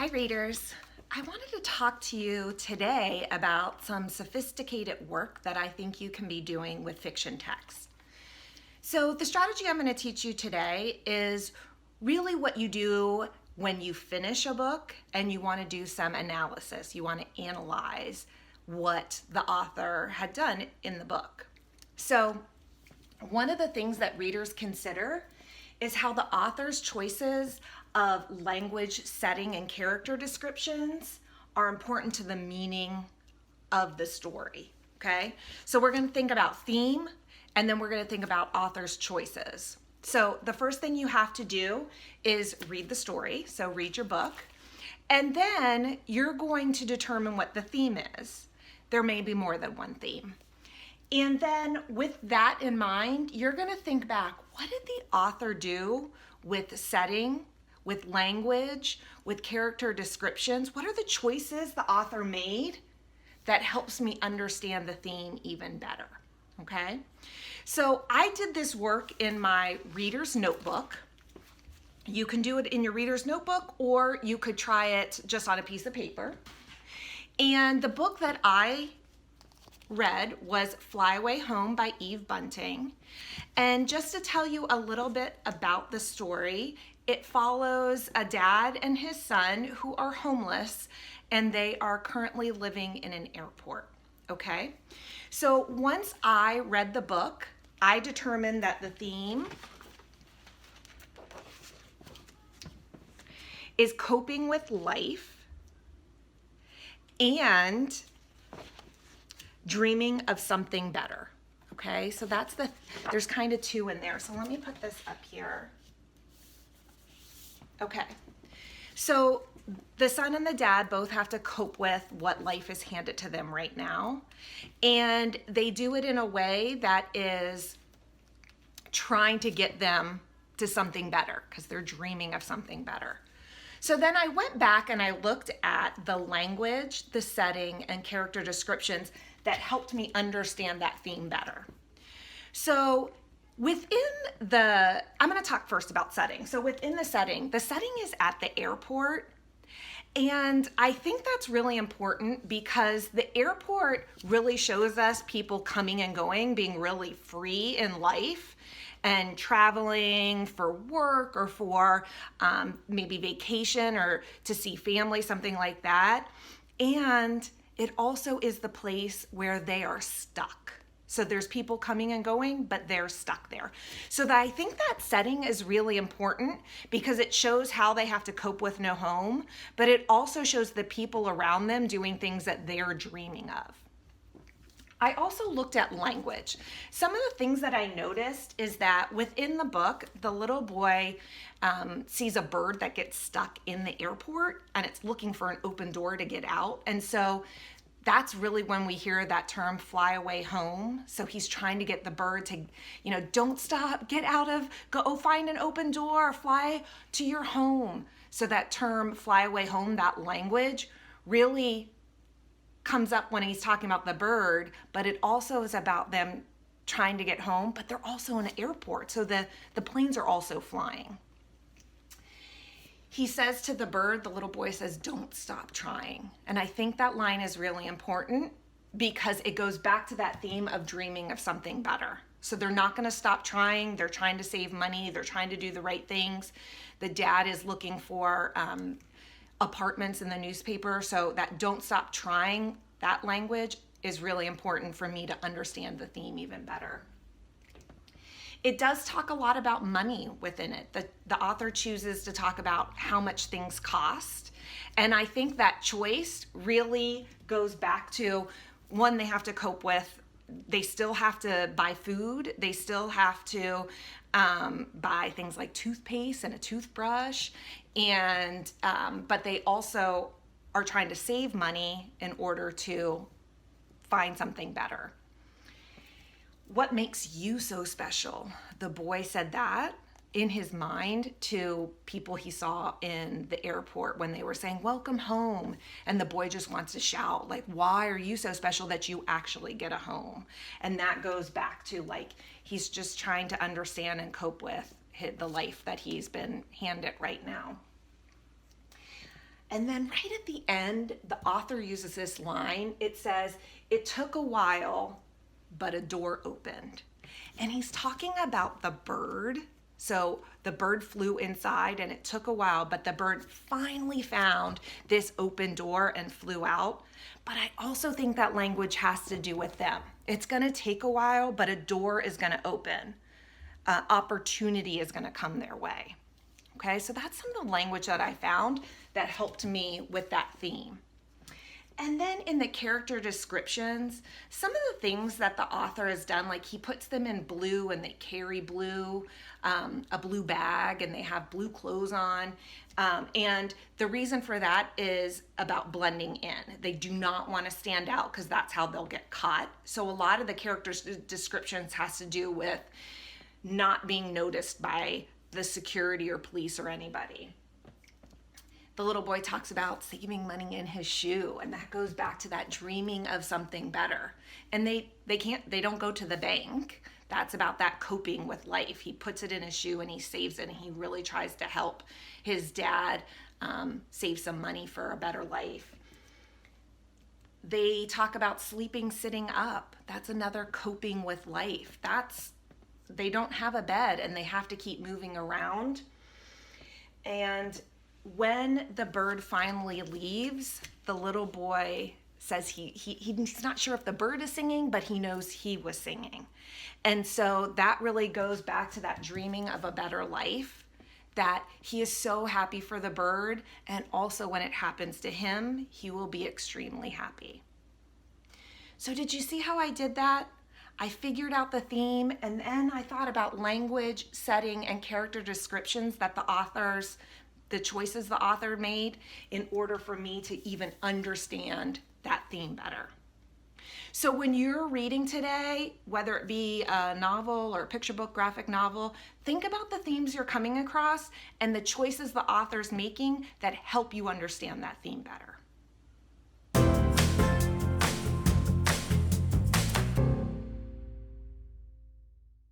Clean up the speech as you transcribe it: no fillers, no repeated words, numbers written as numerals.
Hi readers. I wanted to talk to you today about some sophisticated work that I think you can be doing with fiction text. So the strategy I'm going to teach you today is really what you do when you finish a book and you want to do some analysis. You want to analyze what the author had done in the book. So one of the things that readers consider is how the author's choices of language, setting, and character descriptions are important to the meaning of the story, okay? So we're going to think about theme, and then we're going to think about author's choices. So the first thing you have to do is read the story, so read your book, and then you're going to determine what the theme is. There may be more than one theme. And then with that in mind, you're going to think back, what did the author do with setting, with language, with character descriptions? What are the choices the author made that helps me understand the theme even better? Okay, so I did this work in my reader's notebook. You can do it in your reader's notebook, or you could try it just on a piece of paper. And the book that I read was Flyway Home by Bunting. And just to tell you a little bit about the story, it follows a dad and his son who are homeless, and they are currently living in an airport, okay? So once I read the book, I determined that the theme is coping with life and dreaming of something better, okay? So there's kind of two in there. So let me put this up here. Okay, so the son and the dad both have to cope with what life is handed to them right now. And they do it in a way that is trying to get them to something better because they're dreaming of something better. So then I went back and I looked at the language, the setting, and character descriptions that helped me understand that theme better. So I'm going to talk first about setting. So within the setting is at the airport. And I think that's really important because the airport really shows us people coming and going, being really free in life and traveling for work or for maybe vacation or to see family, something like that. And it also is the place where they are stuck. So there's people coming and going, but they're stuck there. So I think that setting is really important because it shows how they have to cope with no home, but it also shows the people around them doing things that they're dreaming of. I also looked at language. Some of the things that I noticed is that within the book, the little boy sees a bird that gets stuck in the airport and it's looking for an open door to get out. And so that's really when we hear that term, fly away home. So he's trying to get the bird to, don't stop, get out of, go find an open door, fly to your home. So that term, fly away home, that language really comes up when he's talking about the bird, but it also is about them trying to get home, but they're also in an airport. So the planes are also flying. He says to the bird, the little boy says, don't stop trying. And I think that line is really important because it goes back to that theme of dreaming of something better. So they're not going to stop trying. They're trying to save money. They're trying to do the right things. The dad is looking for apartments in the newspaper. So that don't stop trying, that language is really important for me to understand the theme even better. It does talk a lot about money within it. The author chooses to talk about how much things cost. And I think that choice really goes back to, one, they have to cope with, they still have to buy food. They still have to buy things like toothpaste and a toothbrush. And but they also are trying to save money in order to find something better. What makes you so special? The boy said that in his mind to people he saw in the airport when they were saying, welcome home. And the boy just wants to shout, like, why are you so special that you actually get a home? And that goes back to, like, he's just trying to understand and cope with the life that he's been handed right now. And then right at the end, the author uses this line. It says, "It took a while, but a door opened." And he's talking about the bird. So the bird flew inside and it took a while, but the bird finally found this open door and flew out. But I also think that language has to do with them. It's going to take a while, but a door is going to open. Opportunity is going to come their way. Okay, so that's some of the language that I found that helped me with that theme. And then in the character descriptions, some of the things that the author has done, like he puts them in blue and they carry blue, a blue bag, and they have blue clothes on. And the reason for that is about blending in. They do not want to stand out because that's how they'll get caught. So a lot of the character descriptions has to do with not being noticed by the security or police or anybody. The little boy talks about saving money in his shoe, and that goes back to that dreaming of something better. And they don't go to the bank. That's about that coping with life. He puts it in his shoe and he saves it, and he really tries to help his dad save some money for a better life. They talk about sleeping sitting up. That's another coping with life. They don't have a bed and they have to keep moving around. And when the bird finally leaves, the little boy says he's not sure if the bird is singing, but he knows he was singing. And so that really goes back to that dreaming of a better life, that he is so happy for the bird, and also when it happens to him, he will be extremely happy. So did you see how I did that? I figured out the theme, and then I thought about language, setting, and character descriptions that the choices the author made in order for me to even understand that theme better. So when you're reading today, whether it be a novel or a picture book, graphic novel, think about the themes you're coming across and the choices the author's making that help you understand that theme better.